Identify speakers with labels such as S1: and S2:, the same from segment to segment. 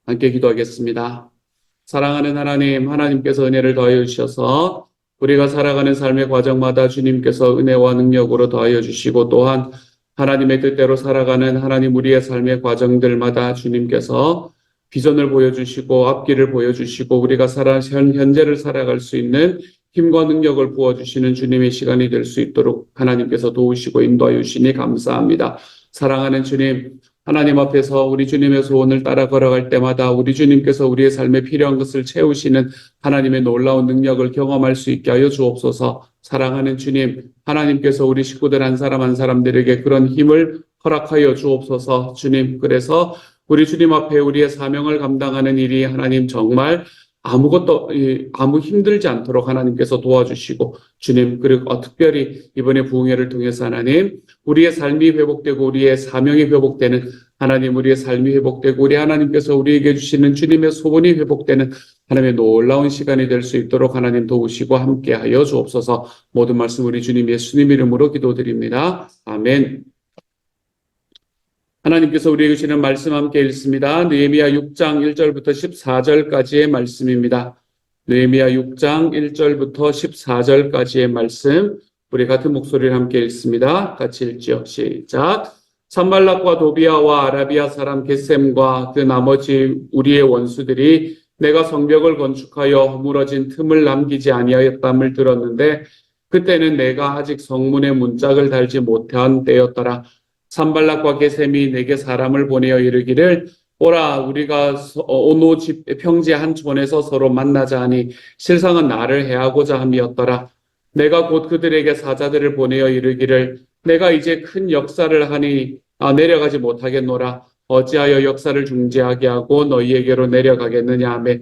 S1: 함께 기도하겠습니다. 사랑하는 하나님, 하나님께서 은혜를 더하여 주셔서 우리가 살아가는 삶의 과정마다 주님께서 은혜와 능력으로 더하여 주시고 또한 하나님의 뜻대로 살아가는 하나님 우리의 삶의 과정들마다 주님께서 비전을 보여주시고 앞길을 보여주시고 우리가 현재를 살아갈 수 있는 힘과 능력을 부어주시는 주님의 시간이 될 수 있도록 하나님께서 도우시고 인도하여 주시니 감사합니다. 사랑하는 주님, 하나님 앞에서 우리 주님의 소원을 따라 걸어갈 때마다 우리 주님께서 우리의 삶에 필요한 것을 채우시는 하나님의 놀라운 능력을 경험할 수 있게 하여 주옵소서. 사랑하는 주님, 하나님께서 우리 식구들 한 사람 한 사람들에게 그런 힘을 허락하여 주옵소서. 주님, 그래서 우리 주님 앞에 우리의 사명을 감당하는 일이 하나님 정말 아무 힘들지 않도록 하나님께서 도와주시고 주님 그리고 특별히 이번에 부흥회를 통해서 하나님 우리의 삶이 회복되고 우리의 사명이 회복되는 하나님 우리의 삶이 회복되고 우리 하나님께서 우리에게 주시는 주님의 소원이 회복되는 하나님의 놀라운 시간이 될 수 있도록 하나님 도우시고 함께하여 주옵소서. 모든 말씀 우리 주님 예수님 이름으로 기도드립니다. 아멘. 하나님께서 우리에게 주시는 말씀 함께 읽습니다. 느헤미야 6장 1절부터 14절까지의 말씀입니다. 느헤미야 6장 1절부터 14절까지의 말씀 우리 같은 목소리를 함께 읽습니다. 같이 읽지요. 시작. 산발락과 도비아와 아라비아 사람 게셈과 그 나머지 우리의 원수들이 내가 성벽을 건축하여 허물어진 틈을 남기지 아니하였담을 들었는데 그때는 내가 아직 성문에 문짝을 달지 못한 때였더라. 산발락과 게셈이 내게 사람을 보내어 이르기를 오라 우리가 오노 집 평지 한 촌에서 서로 만나자 하니 실상은 나를 해하고자 함이었더라. 내가 곧 그들에게 사자들을 보내어 이르기를 내가 이제 큰 역사를 하니 내려가지 못하겠노라. 어찌하여 역사를 중지하게 하고 너희에게로 내려가겠느냐 하며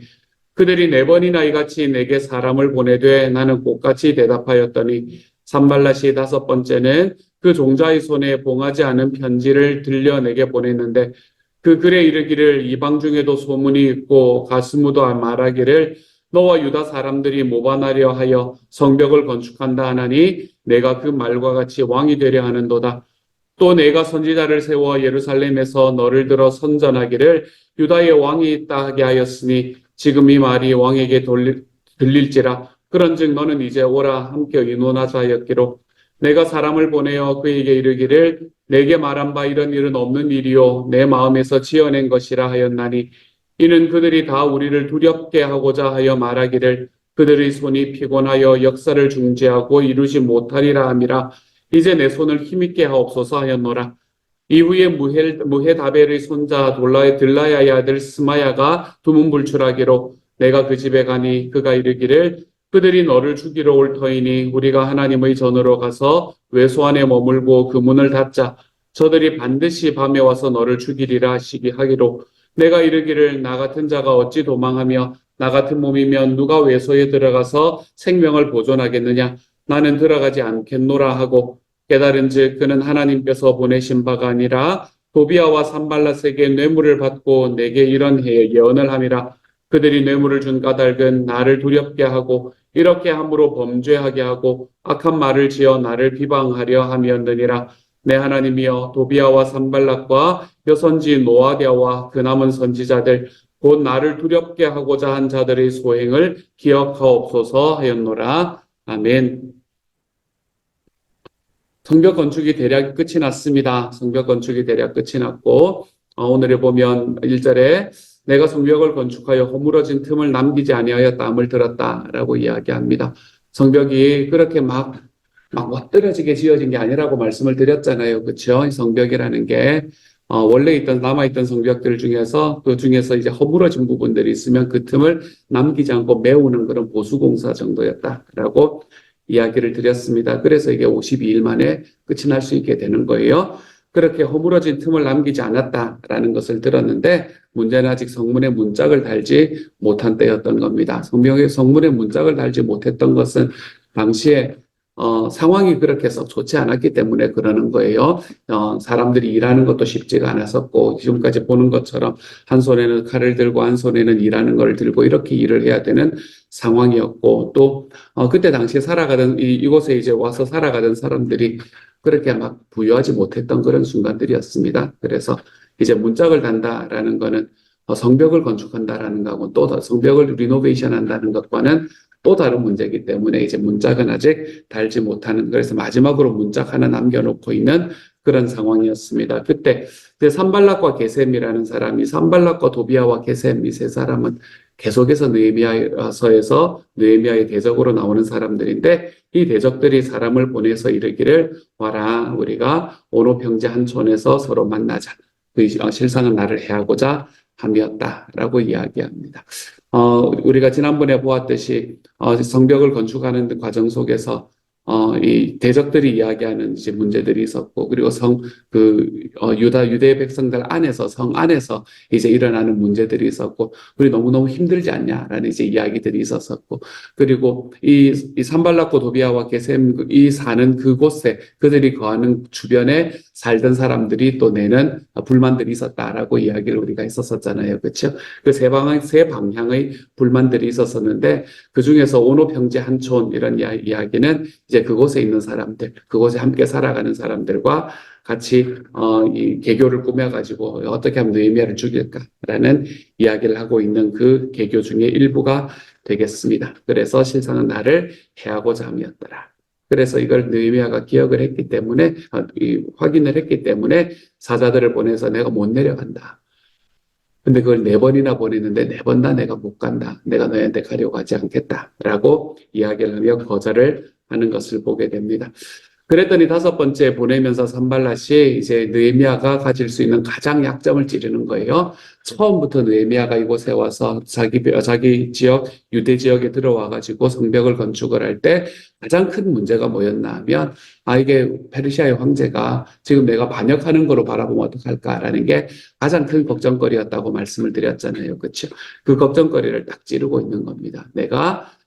S1: 그들이 4번이나 이같이 내게 사람을 보내되 나는 꽃같이 대답하였더니 산발랏이 5번째는 그 종자의 손에 봉하지 않은 편지를 들려 내게 보냈는데 그 글에 이르기를 이방 중에도 소문이 있고 가스무도 말하기를 너와 유다 사람들이 모반하려 하여 성벽을 건축한다 하나니 내가 그 말과 같이 왕이 되려 하는도다. 또 내가 선지자를 세워 예루살렘에서 너를 들어 선전하기를 유다의 왕이 있다 하게 하였으니 지금 이 말이 왕에게 들릴지라. 그런즉 너는 이제 오라 함께 의논하자 하였기로 내가 사람을 보내어 그에게 이르기를 내게 말한 바 이런 일은 없는 일이요 내 마음에서 지어낸 것이라 하였나니 이는 그들이 다 우리를 두렵게 하고자 하여 말하기를 그들의 손이 피곤하여 역사를 중지하고 이루지 못하리라 함이라. 이제 내 손을 힘있게 하옵소서 하였노라. 이후에 무헤다벨의 손자 들라야의 아들 스마야가 두문불출하기로 내가 그 집에 가니 그가 이르기를 그들이 너를 죽이러 올 터이니 우리가 하나님의 전으로 가서 외소 안에 머물고 그 문을 닫자. 저들이 반드시 밤에 와서 너를 죽이리라 시기하기로 내가 이르기를 나 같은 자가 어찌 도망하며 나 같은 몸이면 누가 외소에 들어가서 생명을 보존하겠느냐. 나는 들어가지 않겠노라 하고 깨달은즉 그는 하나님께서 보내신 바가 아니라 도비아와 산발랏에게 뇌물을 받고 내게 이런 예언을 함이라. 그들이 뇌물을 준 까닭은 나를 두렵게 하고 이렇게 함으로 범죄하게 하고 악한 말을 지어 나를 비방하려 함이었느니라. 내 하나님이여 도비아와 산발락과 여선지 노아디아와 그 남은 선지자들 곧 나를 두렵게 하고자 한 자들의 소행을 기억하옵소서 하였노라. 아멘. 성벽 건축이 대략 끝이 났습니다. 성벽 건축이 대략 끝이 났고 오늘에 보면 1절에 내가 성벽을 건축하여 허물어진 틈을 남기지 아니하였다함을 들었다라고 이야기합니다. 성벽이 그렇게 막 멋들어지게 지어진 게 아니라고 말씀을 드렸잖아요. 그렇죠? 성벽이라는 게 원래 남아있던 성벽들 중에서 그 중에서 이제 허물어진 부분들이 있으면 그 틈을 남기지 않고 메우는 그런 보수공사 정도였다라고 이야기를 드렸습니다. 그래서 이게 52일 만에 끝이 날 수 있게 되는 거예요. 그렇게 허물어진 틈을 남기지 않았다라는 것을 들었는데 문제는 아직 성문에 문짝을 달지 못한 때였던 겁니다. 성문에 문짝을 달지 못했던 것은 당시에 상황이 그렇게 해서 좋지 않았기 때문에 그러는 거예요. 사람들이 일하는 것도 쉽지가 않았었고 지금까지 보는 것처럼 한 손에는 칼을 들고 한 손에는 일하는 걸 들고 이렇게 일을 해야 되는 상황이었고 또 그때 당시에 살아가던 이곳에 이제 와서 살아가던 사람들이 그렇게 막 부유하지 못했던 그런 순간들이었습니다. 그래서 이제 문짝을 단다라는 거는 성벽을 건축한다라는 거하고 성벽을 리노베이션 한다는 것과는 또 다른 문제이기 때문에 이제 문짝은 아직 달지 못하는, 그래서 마지막으로 문짝 하나 남겨놓고 있는 그런 상황이었습니다. 그때 산발락과 게셈이라는 사람이, 산발락과 도비아와 게셈 이 세 사람은 계속해서 느헤미야서에서 느헤미야의 대적으로 나오는 사람들인데, 이 대적들이 사람을 보내서 이르기를, 와라, 우리가 오노 평지 한 촌에서 서로 만나자. 그 실상은 나를 해하고자 함이었다라고 이야기합니다. 우리가 지난번에 보았듯이 성벽을 건축하는 과정 속에서 이 대적들이 이야기하는 이제 문제들이 있었고, 그리고 유대 백성들 안에서, 성 안에서 이제 일어나는 문제들이 있었고, 우리 너무너무 힘들지 않냐라는 이제 이야기들이 있었었고, 그리고 이 산발락과 도비아와 게셈 이 사는 그곳에 그들이 거하는 주변에 살던 사람들이 또 내는 불만들이 있었다라고 이야기를 우리가 했었잖아요. 그렇죠? 그 세 방향의 불만들이 있었었는데, 그 중에서 오노 평지 한촌 이런 이야기는 이제 그곳에 있는 사람들, 그곳에 함께 살아가는 사람들과 같이 이 개교를 꾸며가지고 어떻게 하면 느헤미야를 죽일까라는 이야기를 하고 있는 그 개교 중에 일부가 되겠습니다. 그래서 실상은 나를 해하고자 함이었더라. 그래서 이걸 느헤미야가 기억을 했기 때문에, 확인을 했기 때문에 사자들을 보내서 내가 못 내려간다. 근데 그걸 4번이나 보냈는데 4번 다 내가 못 간다. 내가 너희한테 가려고 하지 않겠다라고 이야기를 하며 거절을 하는 것을 보게 됩니다. 그랬더니 5번째 보내면서 산발랏이 이제 느헤미야가 가질 수 있는 가장 약점을 찌르는 거예요. 처음부터 느헤미야가 이곳에 와서 자기 지역, 유대 지역에 들어와 가지고 성벽을 건축을 할 때 가장 큰 문제가 뭐였나 하면, 이게 페르시아의 황제가 지금 내가 반역하는 거로 바라보면 어떡할까라는 게 가장 큰 걱정거리였다고 말씀을 드렸잖아요. 그렇죠? 그 걱정거리를 딱 찌르고 있는 겁니다.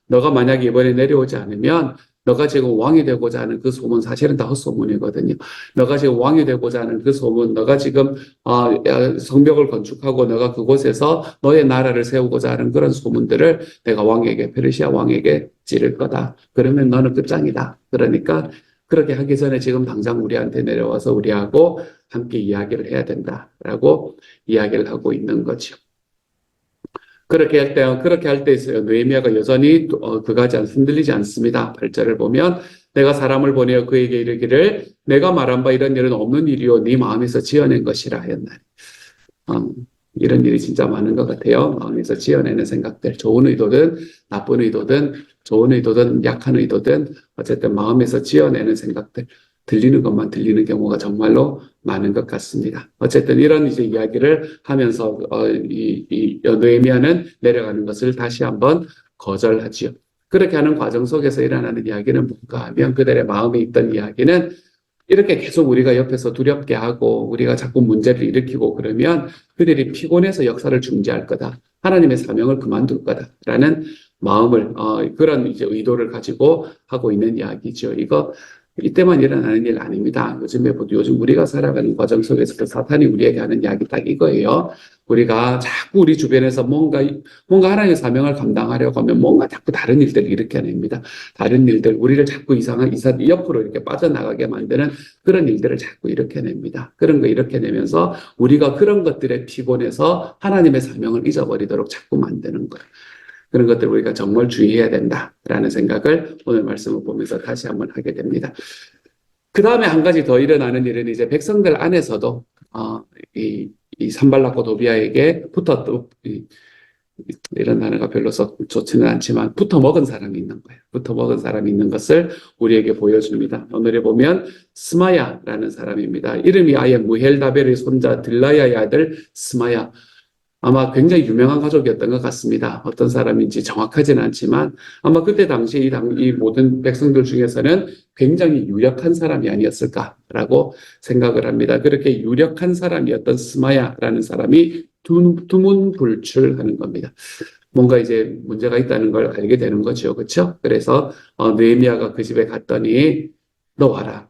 S1: 너가 만약에 이번에 내려오지 않으면 너가 지금 왕이 되고자 하는 그 소문, 사실은 다 헛소문이거든요. 너가 지금 왕이 되고자 하는 그 소문, 너가 지금 성벽을 건축하고 너가 그곳에서 너의 나라를 세우고자 하는 그런 소문들을 내가 페르시아 왕에게 찌를 거다. 그러면 너는 끝장이다. 그러니까 그렇게 하기 전에 지금 당장 우리한테 내려와서 우리하고 함께 이야기를 해야 된다라고 이야기를 하고 있는 거죠. 그렇게 할 때 있어요. 느헤미야가 여전히 그가지 흔들리지 않습니다. 8절을 보면, 내가 사람을 보내어 그에게 이르기를, 내가 말한 바 이런 일은 없는 일이요 네 마음에서 지어낸 것이라 하였나니. 이런 일이 진짜 많은 것 같아요. 마음에서 지어내는 생각들, 좋은 의도든 나쁜 의도든, 좋은 의도든 약한 의도든 어쨌든 마음에서 지어내는 생각들, 들리는 것만 들리는 경우가 정말로 많은 것 같습니다. 어쨌든 이런 이제 이야기를 하면서 느헤미야는 내려가는 것을 다시 한번 거절하지요. 그렇게 하는 과정 속에서 일어나는 이야기는 뭔가 하면, 그들의 마음에 있던 이야기는, 이렇게 계속 우리가 옆에서 두렵게 하고 우리가 자꾸 문제를 일으키고 그러면 그들이 피곤해서 역사를 중지할 거다. 하나님의 사명을 그만둘 거다라는 마음을, 그런 이제 의도를 가지고 하고 있는 이야기죠. 이때만 일어나는 일 아닙니다. 요즘 우리가 살아가는 과정 속에서 사탄이 우리에게 하는 이야기 딱 이거예요. 우리가 자꾸 우리 주변에서 뭔가 하나님의 사명을 감당하려고 하면 뭔가 자꾸 다른 일들을 일으켜냅니다. 다른 일들, 우리를 자꾸 옆으로 이렇게 빠져나가게 만드는 그런 일들을 자꾸 일으켜냅니다. 그런 거 일으켜내면서 우리가 그런 것들에 피곤해서 하나님의 사명을 잊어버리도록 자꾸 만드는 거예요. 그런 것들 우리가 정말 주의해야 된다라는 생각을 오늘 말씀을 보면서 다시 한번 하게 됩니다. 그 다음에 한 가지 더 일어나는 일은 이제 백성들 안에서도 이 산발락과 도비아에게 이런 단어가 별로 좋지는 않지만 붙어 먹은 사람이 있는 거예요. 붙어 먹은 사람이 있는 것을 우리에게 보여줍니다. 오늘에 보면 스마야라는 사람입니다. 이름이 아예 무헬다벨의 손자 들라야의 아들 스마야. 아마 굉장히 유명한 가족이었던 것 같습니다. 어떤 사람인지 정확하지는 않지만 아마 그때 당시 이 모든 백성들 중에서는 굉장히 유력한 사람이 아니었을까라고 생각을 합니다. 그렇게 유력한 사람이었던 스마야라는 사람이 두문불출하는 겁니다. 뭔가 이제 문제가 있다는 걸 알게 되는 거죠. 그렇죠? 그래서 느헤미야가 그 집에 갔더니 너 와라.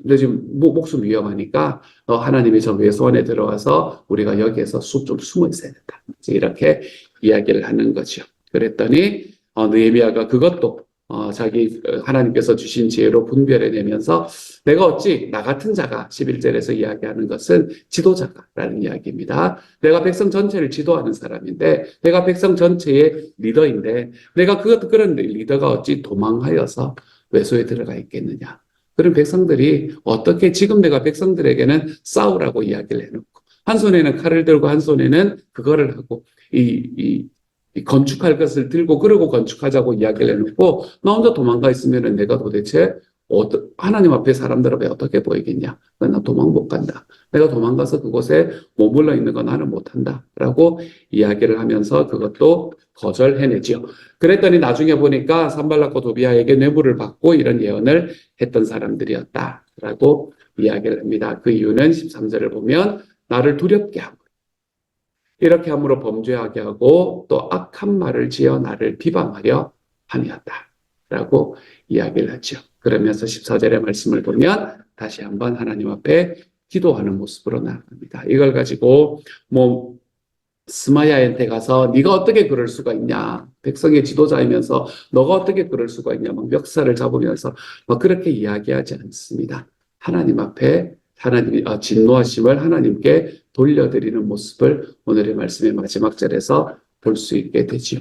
S1: 너 지금 목숨 위험하니까 너 하나님의 저 외소원에 들어와서 우리가 여기에서 좀 숨어 있어야 된다. 이렇게 이야기를 하는 거죠. 그랬더니 느헤미야가 그것도 하나님께서 주신 지혜로 분별해내면서 내가 어찌 나 같은 자가 11절에서 이야기하는 것은 지도자가라는 이야기입니다. 내가 백성 전체를 지도하는 사람인데 내가 백성 전체의 리더인데 내가 그런 리더가 어찌 도망하여서 외소에 들어가 있겠느냐. 그런 백성들이 어떻게 지금 내가 백성들에게는 싸우라고 이야기를 해놓고 한 손에는 칼을 들고 한 손에는 그거를 하고 이 건축할 것을 들고 그러고 건축하자고 이야기를 해놓고 나 혼자 도망가 있으면 내가 도대체 하나님 앞에 사람들 앞에 어떻게 보이겠냐. 나 도망 못 간다. 내가 도망가서 그곳에 머물러 있는 거 나는 못한다 라고 이야기를 하면서 그것도 거절해내지요. 그랬더니 나중에 보니까 산발락과 도비아에게 뇌물을 받고 이런 예언을 했던 사람들이었다라고 이야기를 합니다. 그 이유는 13절을 보면 나를 두렵게 하고 이렇게 함으로 범죄하게 하고 또 악한 말을 지어 나를 비방하려 함이었다라고 이야기를 하죠. 그러면서 14절의 말씀을 보면 다시 한번 하나님 앞에 기도하는 모습으로 나아갑니다. 이걸 가지고 스마야한테 가서 네가 어떻게 그럴 수가 있냐. 백성의 지도자이면서 너가 어떻게 그럴 수가 있냐. 막 멱살을 잡으면서 그렇게 이야기하지 않습니다. 하나님 앞에 진노하심을 하나님께 돌려드리는 모습을 오늘의 말씀의 마지막 절에서 볼 수 있게 되지요.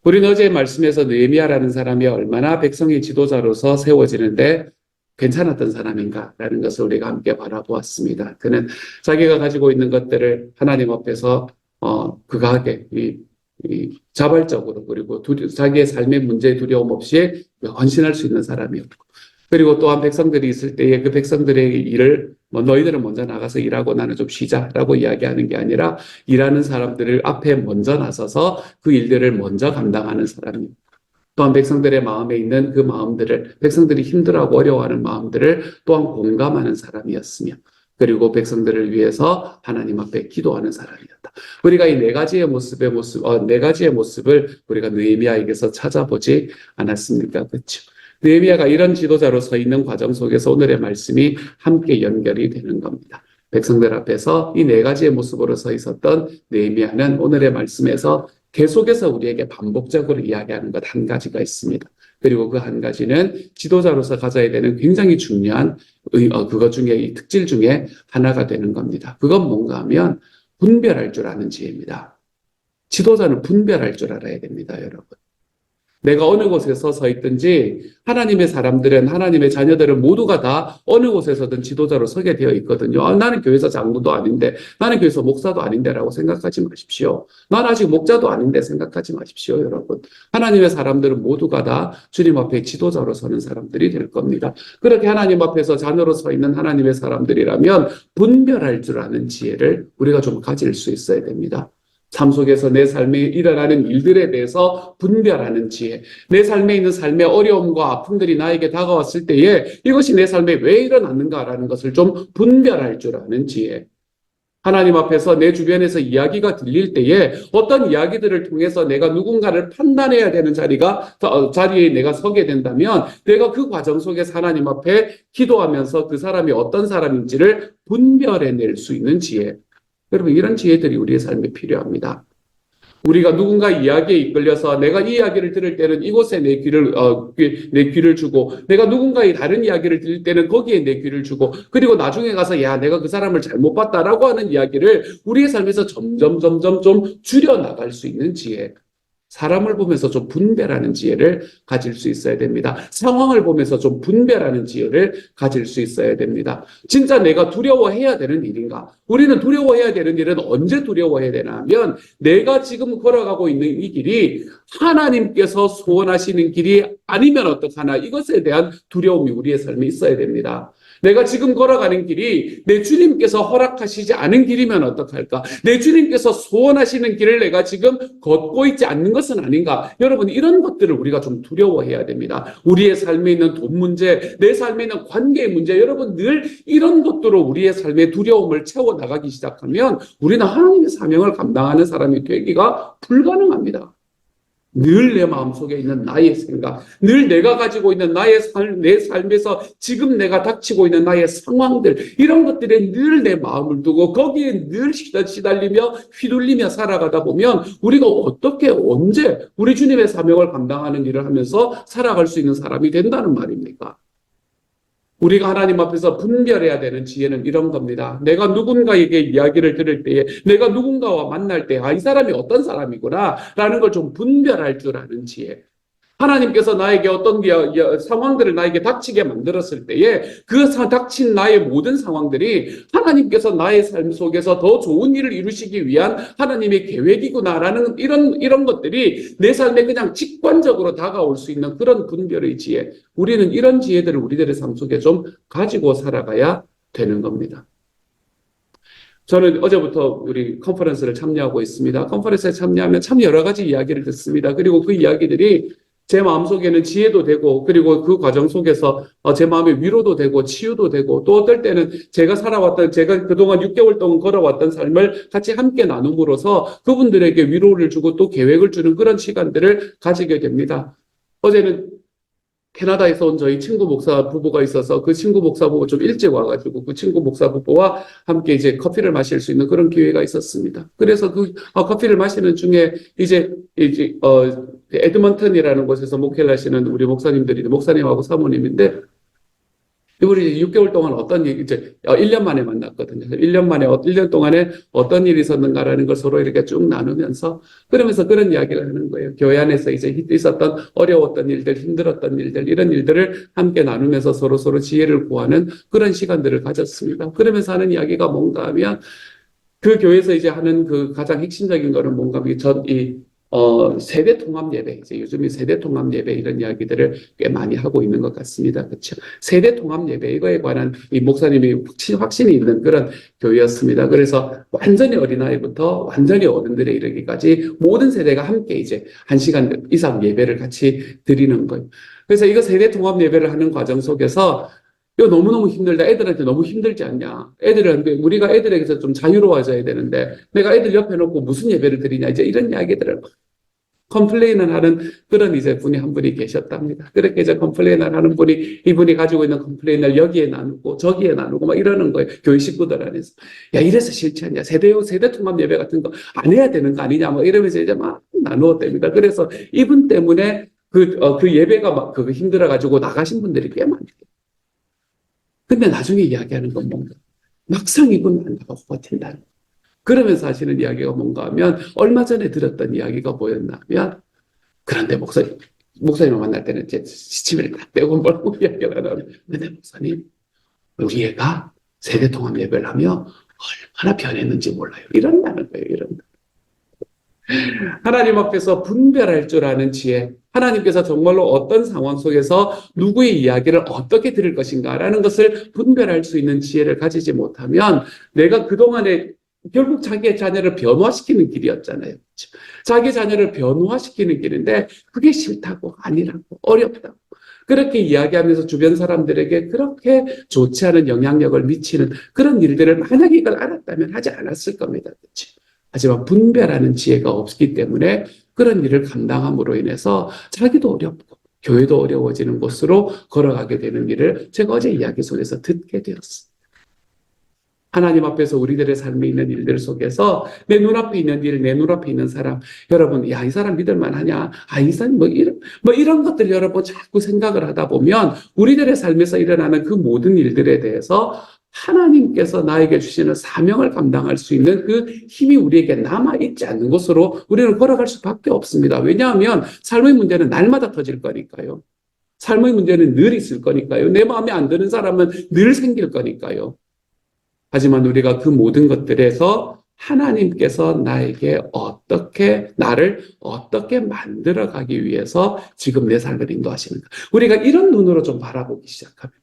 S1: 우리는 어제 말씀에서 느헤미야라는 사람이 얼마나 백성의 지도자로서 세워지는데 괜찮았던 사람인가라는 것을 우리가 함께 바라보았습니다. 그는 자기가 가지고 있는 것들을 하나님 앞에서 극하게 자발적으로 그리고 자기의 삶의 문제에 두려움 없이 헌신할 수 있는 사람이었고 그리고 또한 백성들이 있을 때에 그 백성들의 일을 너희들은 먼저 나가서 일하고 나는 좀 쉬자라고 이야기하는 게 아니라 일하는 사람들을 앞에 먼저 나서서 그 일들을 먼저 감당하는 사람입니다. 또한 백성들의 마음에 있는 그 마음들을 백성들이 힘들어하고 어려워하는 마음들을 또한 공감하는 사람이었으며 그리고 백성들을 위해서 하나님 앞에 기도하는 사람이었다. 우리가 이 네 가지의 모습을 우리가 느헤미야에게서 찾아보지 않았습니까? 그렇죠? 느헤미야가 이런 지도자로 서 있는 과정 속에서 오늘의 말씀이 함께 연결이 되는 겁니다. 백성들 앞에서 이 네 가지의 모습으로 서 있었던 느헤미야는 오늘의 말씀에서 계속해서 우리에게 반복적으로 이야기하는 것 한 가지가 있습니다. 그리고 그 한 가지는 지도자로서 가져야 되는 굉장히 중요한 그것 중에 이 특질 중에 하나가 되는 겁니다. 그건 뭔가 하면 분별할 줄 아는 지혜입니다. 지도자는 분별할 줄 알아야 됩니다, 여러분. 내가 어느 곳에 서 있든지 하나님의 사람들은 하나님의 자녀들은 모두가 다 어느 곳에서든 지도자로 서게 되어 있거든요. 나는 교회에서 장로도 아닌데 나는 교회에서 목사도 아닌데라고 생각하지 마십시오. 난 아직 목자도 아닌데 생각하지 마십시오, 여러분. 하나님의 사람들은 모두가 다 주님 앞에 지도자로 서는 사람들이 될 겁니다. 그렇게 하나님 앞에서 자녀로 서 있는 하나님의 사람들이라면 분별할 줄 아는 지혜를 우리가 좀 가질 수 있어야 됩니다. 삶 속에서 내 삶에 일어나는 일들에 대해서 분별하는 지혜, 내 삶에 있는 삶의 어려움과 아픔들이 나에게 다가왔을 때에 이것이 내 삶에 왜 일어났는가라는 것을 좀 분별할 줄 아는 지혜. 하나님 앞에서 내 주변에서 이야기가 들릴 때에 어떤 이야기들을 통해서 내가 누군가를 판단해야 되는 자리에 내가 서게 된다면 내가 그 과정 속에서 하나님 앞에 기도하면서 그 사람이 어떤 사람인지를 분별해낼 수 있는 지혜. 여러분, 이런 지혜들이 우리의 삶에 필요합니다. 우리가 누군가 이야기에 이끌려서 내가 이 이야기를 들을 때는 이곳에 내 귀를 주고 내가 누군가의 다른 이야기를 들을 때는 거기에 내 귀를 주고 그리고 나중에 가서 내가 그 사람을 잘못 봤다라고 하는 이야기를 우리의 삶에서 점점 좀 줄여나갈 수 있는 지혜. 사람을 보면서 좀 분별하는 지혜를 가질 수 있어야 됩니다. 상황을 보면서 좀 분별하는 지혜를 가질 수 있어야 됩니다. 진짜 내가 두려워해야 되는 일인가? 우리는 두려워해야 되는 일은 언제 두려워해야 되나 하면 내가 지금 걸어가고 있는 이 길이 하나님께서 소원하시는 길이 아니면 어떡하나 이것에 대한 두려움이 우리의 삶에 있어야 됩니다. 내가 지금 걸어가는 길이 내 주님께서 허락하시지 않은 길이면 어떡할까? 내 주님께서 소원하시는 길을 내가 지금 걷고 있지 않는 것은 아닌가? 여러분, 이런 것들을 우리가 좀 두려워해야 됩니다. 우리의 삶에 있는 돈 문제, 내 삶에 있는 관계의 문제, 여러분 늘 이런 것들로 우리의 삶의 두려움을 채워나가기 시작하면 우리는 하나님의 사명을 감당하는 사람이 되기가 불가능합니다. 늘 내 마음속에 있는 나의 생각, 늘 내가 가지고 있는 내 삶에서 지금 내가 닥치고 있는 나의 상황들, 이런 것들에 늘 내 마음을 두고 거기에 늘 시달리며 휘둘리며 살아가다 보면 우리가 어떻게 언제 우리 주님의 사명을 감당하는 일을 하면서 살아갈 수 있는 사람이 된다는 말입니까? 우리가 하나님 앞에서 분별해야 되는 지혜는 이런 겁니다. 내가 누군가에게 이야기를 들을 때에, 내가 누군가와 만날 때, 이 사람이 어떤 사람이구나 라는 걸 좀 분별할 줄 아는 지혜. 하나님께서 나에게 어떤 상황들을 나에게 닥치게 만들었을 때에 그 닥친 나의 모든 상황들이 하나님께서 나의 삶 속에서 더 좋은 일을 이루시기 위한 하나님의 계획이구나라는 이런 것들이 내 삶에 그냥 직관적으로 다가올 수 있는 그런 분별의 지혜. 우리는 이런 지혜들을 우리들의 삶 속에 좀 가지고 살아가야 되는 겁니다. 저는 어제부터 우리 컨퍼런스를 참여하고 있습니다. 컨퍼런스에 참여하면 참 여러 가지 이야기를 듣습니다. 그리고 그 이야기들이 제 마음속에는 지혜도 되고, 그리고 그 과정 속에서 제 마음에 위로도 되고 치유도 되고, 또 어떨 때는 제가 그동안 6개월 동안 걸어왔던 삶을 같이 함께 나눔으로써 그분들에게 위로를 주고 또 계획을 주는 그런 시간들을 가지게 됩니다. 어제는 캐나다에서 온 저희 친구 목사 부부가 있어서 그 친구 목사 부부 좀 일찍 와가지고 그 친구 목사 부부와 함께 이제 커피를 마실 수 있는 그런 기회가 있었습니다. 그래서 그 커피를 마시는 중에 이제 에드먼턴이라는 곳에서 목회를 하시는 우리 목사님하고 사모님인데, 이분이 6개월 동안 어떤 얘기, 1년 만에 만났거든요. 1년 동안에 어떤 일이 있었는가라는 걸 서로 이렇게 쭉 나누면서, 그러면서 그런 이야기를 하는 거예요. 교회 안에서 이제 있었던 어려웠던 일들, 힘들었던 일들, 이런 일들을 함께 나누면서 서로 지혜를 구하는 그런 시간들을 가졌습니다. 그러면서 하는 이야기가 뭔가 하면, 그 교회에서 이제 하는 그 가장 핵심적인 거는 뭔가 세대 통합 예배, 이제 요즘에 세대 통합 예배 이런 이야기들을 꽤 많이 하고 있는 것 같습니다. 그렇죠? 세대 통합 예배 이거에 관한 이 목사님이 확신이 있는 그런 교회였습니다. 그래서 완전히 어린아이부터 완전히 어른들에 이르기까지 모든 세대가 함께 이제 1시간 이상 예배를 같이 드리는 거예요. 그래서 이거 세대 통합 예배를 하는 과정 속에서 이거 너무너무 힘들다. 애들한테 너무 힘들지 않냐. 우리가 애들에게서 좀 자유로워져야 되는데, 내가 애들 옆에 놓고 무슨 예배를 드리냐. 이제 이런 이야기들을 컴플레인을 하는 그런 이제 분이 한 분이 계셨답니다. 그렇게 이제 컴플레인을 하는 이분이 가지고 있는 컴플레인을 여기에 나누고 저기에 나누고 막 이러는 거예요. 교회 식구들 안에서. 야, 이래서 싫지 않냐. 세대 통합 예배 같은 거 안 해야 되는 거 아니냐. 뭐 이러면서 이제 막 나누었답니다. 그래서 이분 때문에 그 예배가 막 그거 힘들어가지고 나가신 분들이 꽤 많아요. 근데 나중에 이야기하는 건 뭔가 막상 이건 안 나가고 버틴다는 거. 그러면서 하시는 이야기가 뭔가 하면 얼마 전에 들었던 이야기가 뭐였나 하면, 그런데 목사님을 만날 때는 이제 시치미를 딱 빼고 뭐라고 이야기를 하면, 근데 목사님 우리 애가 세대 통합 예배를 하며 얼마나 변했는지 몰라요. 이런다는 거예요. 이런다. 하나님 앞에서 분별할 줄 아는 지혜, 하나님께서 정말로 어떤 상황 속에서 누구의 이야기를 어떻게 들을 것인가라는 것을 분별할 수 있는 지혜를 가지지 못하면 내가 그동안에 결국 자기의 자녀를 변화시키는 길이었잖아요. 자기 자녀를 변화시키는 길인데 그게 싫다고, 아니라고, 어렵다고 그렇게 이야기하면서 주변 사람들에게 그렇게 좋지 않은 영향력을 미치는 그런 일들을 만약에 이걸 알았다면 하지 않았을 겁니다. 그렇죠? 하지만 분별하는 지혜가 없기 때문에 그런 일을 감당함으로 인해서 자기도 어렵고 교회도 어려워지는 곳으로 걸어가게 되는 일을 제가 어제 이야기 속에서 듣게 되었습니다. 하나님 앞에서 우리들의 삶에 있는 일들 속에서 내 눈앞에 있는 일, 내 눈앞에 있는 사람, 여러분, 야, 이 사람 믿을만 하냐? 이 사람 이런 것들 여러분 자꾸 생각을 하다 보면 우리들의 삶에서 일어나는 그 모든 일들에 대해서 하나님께서 나에게 주시는 사명을 감당할 수 있는 그 힘이 우리에게 남아있지 않는 곳으로 우리는 걸어갈 수밖에 없습니다. 왜냐하면 삶의 문제는 날마다 터질 거니까요. 삶의 문제는 늘 있을 거니까요. 내 마음에 안 드는 사람은 늘 생길 거니까요. 하지만 우리가 그 모든 것들에서 하나님께서 나를 어떻게 만들어가기 위해서 지금 내 삶을 인도하시는가. 우리가 이런 눈으로 좀 바라보기 시작하면,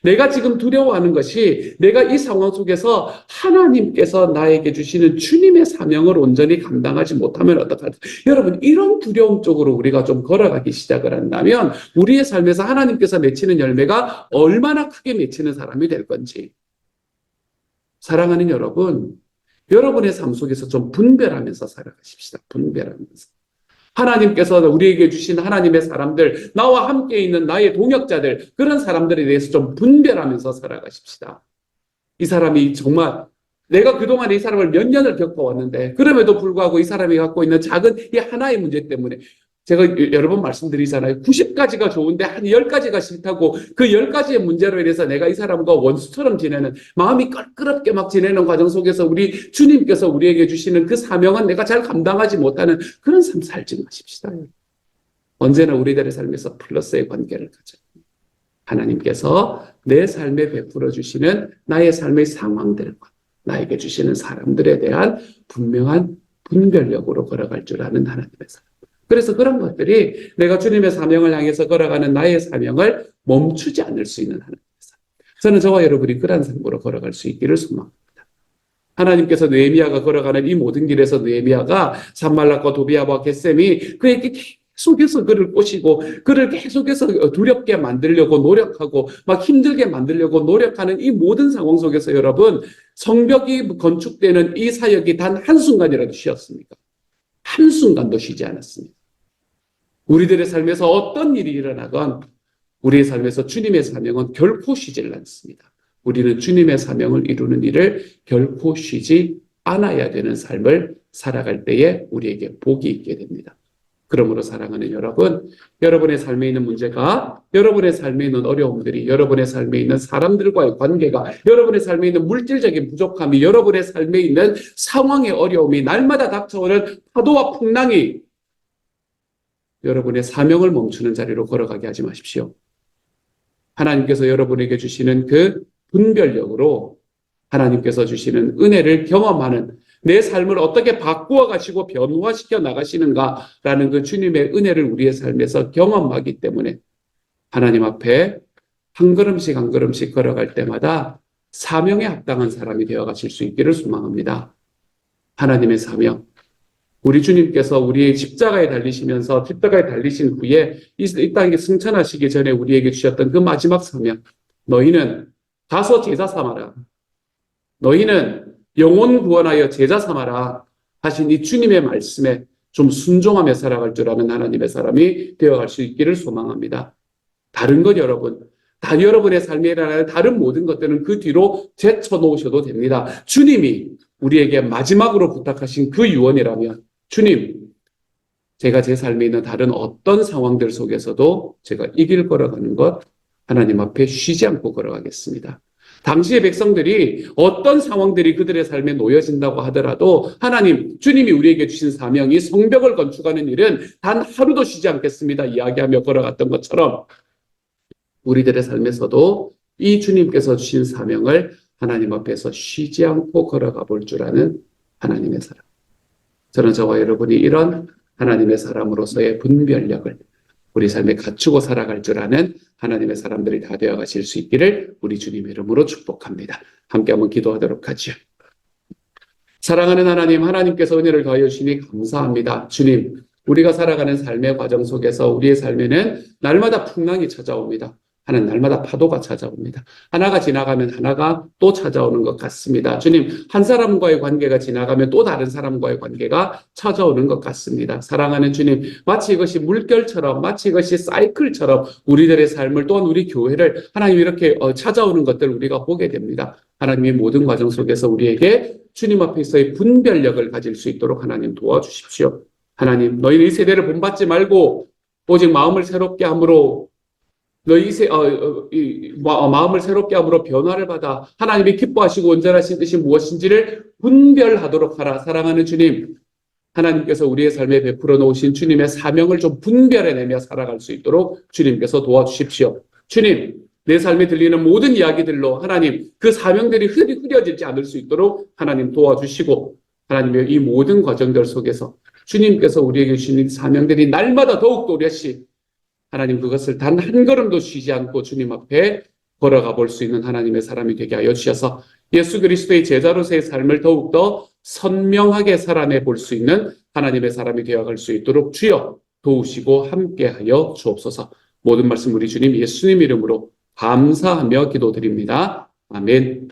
S1: 내가 지금 두려워하는 것이 내가 이 상황 속에서 하나님께서 나에게 주시는 주님의 사명을 온전히 감당하지 못하면 어떡할까? 여러분, 이런 두려움 쪽으로 우리가 좀 걸어가기 시작을 한다면 우리의 삶에서 하나님께서 맺히는 열매가 얼마나 크게 맺히는 사람이 될 건지. 사랑하는 여러분, 여러분의 삶 속에서 좀 분별하면서 살아가십시다. 분별하면서. 하나님께서 우리에게 주신 하나님의 사람들, 나와 함께 있는 나의 동역자들, 그런 사람들에 대해서 좀 분별하면서 살아가십시다. 이 사람이 정말 내가 그동안 이 사람을 몇 년을 겪어왔는데 그럼에도 불구하고 이 사람이 갖고 있는 작은 이 하나의 문제 때문에 제가 여러 번 말씀드리잖아요. 90가지가 좋은데 한 10가지가 싫다고 그 10가지의 문제로 인해서 내가 이 사람과 원수처럼 지내는 마음이 껄끄럽게 막 지내는 과정 속에서 우리 주님께서 우리에게 주시는 그 사명은 내가 잘 감당하지 못하는 그런 삶 살지 마십시다. 언제나 우리들의 삶에서 플러스의 관계를 가져. 하나님께서 내 삶에 베풀어 주시는 나의 삶의 상황들과 나에게 주시는 사람들에 대한 분명한 분별력으로 걸어갈 줄 아는 하나님의 사람. 그래서 그런 것들이 내가 주님의 사명을 향해서 걸어가는 나의 사명을 멈추지 않을 수 있는 하나님의 사람. 저는 저와 여러분이 그런 삶으로 걸어갈 수 있기를 소망합니다. 하나님께서 느헤미야가 걸어가는 이 모든 길에서 느헤미야가 산말락과 도비아와 겟셈이 그에게 계속해서 그를 꼬시고 그를 계속해서 두렵게 만들려고 노력하고 막 힘들게 만들려고 노력하는 이 모든 상황 속에서 여러분 성벽이 건축되는 이 사역이 단 한순간이라도 쉬었습니까? 한순간도 쉬지 않았습니다. 우리들의 삶에서 어떤 일이 일어나건 우리의 삶에서 주님의 사명은 결코 쉬질 않습니다. 우리는 주님의 사명을 이루는 일을 결코 쉬지 않아야 되는 삶을 살아갈 때에 우리에게 복이 있게 됩니다. 그러므로 사랑하는 여러분, 여러분의 삶에 있는 문제가, 여러분의 삶에 있는 어려움들이, 여러분의 삶에 있는 사람들과의 관계가, 여러분의 삶에 있는 물질적인 부족함이, 여러분의 삶에 있는 상황의 어려움이, 날마다 닥쳐오는 파도와 풍랑이 여러분의 사명을 멈추는 자리로 걸어가게 하지 마십시오. 하나님께서 여러분에게 주시는 그 분별력으로 하나님께서 주시는 은혜를 경험하는 내 삶을 어떻게 바꾸어 가시고 변화시켜 나가시는가라는 그 주님의 은혜를 우리의 삶에서 경험하기 때문에 하나님 앞에 한 걸음씩 한 걸음씩 걸어갈 때마다 사명에 합당한 사람이 되어 가실 수 있기를 소망합니다. 하나님의 사명. 우리 주님께서 우리의 십자가에 달리시면서 십자가에 달리신 후에 이 땅에 승천하시기 전에 우리에게 주셨던 그 마지막 사명. 너희는 가서 제자 삼아라. 너희는 영혼 구원하여 제자 삼아라 하신 이 주님의 말씀에 좀 순종하며 살아갈 줄 아는 하나님의 사람이 되어갈 수 있기를 소망합니다. 다른 것 여러분, 다 여러분의 삶에 일어나는 다른 모든 것들은 그 뒤로 제쳐놓으셔도 됩니다. 주님이 우리에게 마지막으로 부탁하신 그 유언이라면 주님, 제가 제 삶에 있는 다른 어떤 상황들 속에서도 제가 이길 걸어가는 것 하나님 앞에 쉬지 않고 걸어가겠습니다. 당시의 백성들이 어떤 상황들이 그들의 삶에 놓여진다고 하더라도 하나님, 주님이 우리에게 주신 사명이 성벽을 건축하는 일은 단 하루도 쉬지 않겠습니다. 이야기하며 걸어갔던 것처럼 우리들의 삶에서도 이 주님께서 주신 사명을 하나님 앞에서 쉬지 않고 걸어가 볼 줄 아는 하나님의 사람. 저는 저와 여러분이 이런 하나님의 사람으로서의 분별력을 우리 삶에 갖추고 살아갈 줄 아는 하나님의 사람들이 다 되어 가실 수 있기를 우리 주님의 이름으로 축복합니다. 함께 한번 기도하도록 하죠. 사랑하는 하나님, 하나님께서 은혜를 더하여 주시니 감사합니다. 주님, 우리가 살아가는 삶의 과정 속에서 우리의 삶에는 날마다 풍랑이 찾아옵니다. 하는 날마다 파도가 찾아옵니다. 하나가 지나가면 하나가 또 찾아오는 것 같습니다. 주님, 한 사람과의 관계가 지나가면 또 다른 사람과의 관계가 찾아오는 것 같습니다. 사랑하는 주님, 마치 이것이 물결처럼, 마치 이것이 사이클처럼 우리들의 삶을 또한 우리 교회를 하나님 이렇게 찾아오는 것들을 우리가 보게 됩니다. 하나님의 모든 과정 속에서 우리에게 주님 앞에서의 분별력을 가질 수 있도록 하나님 도와주십시오. 하나님, 너희는 이 세대를 본받지 말고 오직 마음을 새롭게 함으로 마음을 새롭게 함으로 변화를 받아 하나님이 기뻐하시고 온전하신 뜻이 무엇인지를 분별하도록 하라. 사랑하는 주님, 하나님께서 우리의 삶에 베풀어 놓으신 주님의 사명을 좀 분별해내며 살아갈 수 있도록 주님께서 도와주십시오. 주님, 내 삶에 들리는 모든 이야기들로 하나님 그 사명들이 흐려지지 않을 수 있도록 하나님 도와주시고 하나님의 이 모든 과정들 속에서 주님께서 우리에게 주신 사명들이 날마다 더욱 또렷이 하나님 그것을 단 한 걸음도 쉬지 않고 주님 앞에 걸어가 볼 수 있는 하나님의 사람이 되게 하여 주셔서 예수 그리스도의 제자로서의 삶을 더욱더 선명하게 살아내 볼 수 있는 하나님의 사람이 되어갈 수 있도록 주여 도우시고 함께하여 주옵소서. 모든 말씀 우리 주님 예수님 이름으로 감사하며 기도드립니다. 아멘.